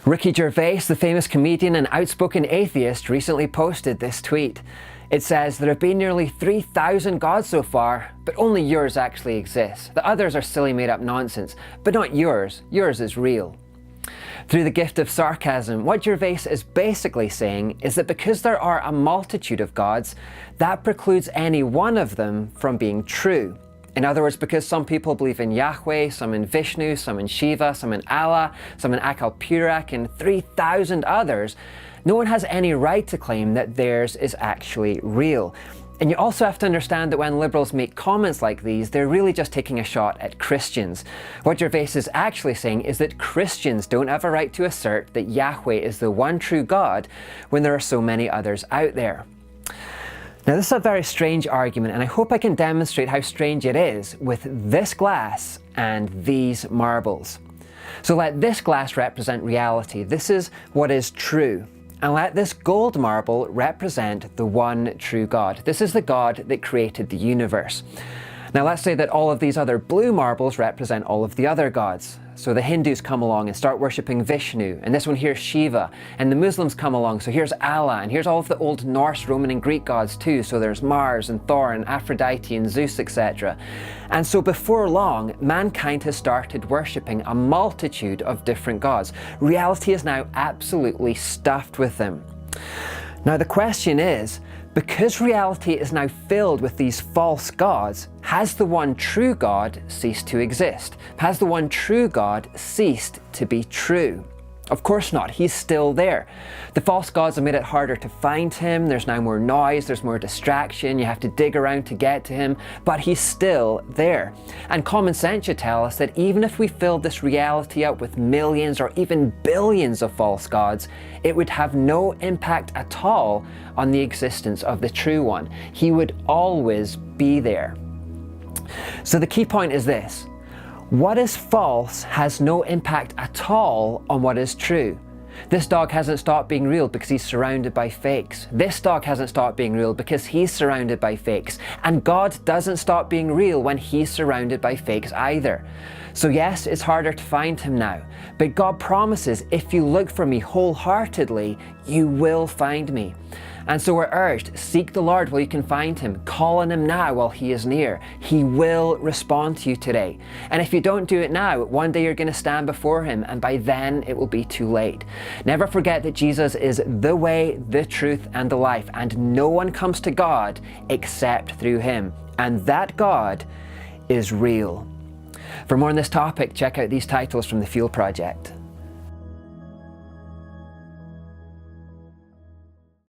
Ricky Gervais, the famous comedian and outspoken atheist, recently posted this tweet. It says, "There have been nearly 3,000 gods so far, but only yours actually exists. The others are silly made-up nonsense, but not yours. Yours is real." Through the gift of sarcasm, what Gervais is basically saying is that because there are a multitude of gods, that precludes any one of them from being true. In other words, because some people believe in Yahweh, some in Vishnu, some in Shiva, some in Allah, some in Akal Purak, and 3,000 others, no one has any right to claim that theirs is actually real. And you also have to understand that when liberals make comments like these, they're really just taking a shot at Christians. What Gervais is actually saying is that Christians don't have a right to assert that Yahweh is the one true God when there are so many others out there. Now, this is a very strange argument, and I hope I can demonstrate how strange it is with this glass and these marbles. So let this glass represent reality. This is what is true. And let this gold marble represent the one true God. This is the God that created the universe. Now let's say that all of these other blue marbles represent all of the other gods. So the Hindus come along and start worshipping Vishnu, and this one here's Shiva, and the Muslims come along, so here's Allah, and here's all of the old Norse, Roman and Greek gods too, so there's Mars and Thor and Aphrodite and Zeus, etc. And so before long, mankind has started worshipping a multitude of different gods. Reality is now absolutely stuffed with them. Now the question is, because reality is now filled with these false gods, has the one true God ceased to exist? Has the one true God ceased to be true? Of course not, he's still there. The false gods have made it harder to find him, there's now more noise, there's more distraction, you have to dig around to get to him, but he's still there. And common sense should tell us that even if we filled this reality up with millions or even billions of false gods, it would have no impact at all on the existence of the true one. He would always be there. So the key point is this. What is false has no impact at all on what is true. This dog hasn't stopped being real because he's surrounded by fakes. This dog hasn't stopped being real because he's surrounded by fakes. And God doesn't stop being real when he's surrounded by fakes either. So yes, it's harder to find him now, but God promises if you look for me wholeheartedly, you will find me. And so we're urged, seek the Lord while you can find him. Call on him now while he is near. He will respond to you today. And if you don't do it now, one day you're going to stand before him, and by then it will be too late. Never forget that Jesus is the way, the truth, and the life, and no one comes to God except through him. And that God is real. For more on this topic, check out these titles from the Fuel Project.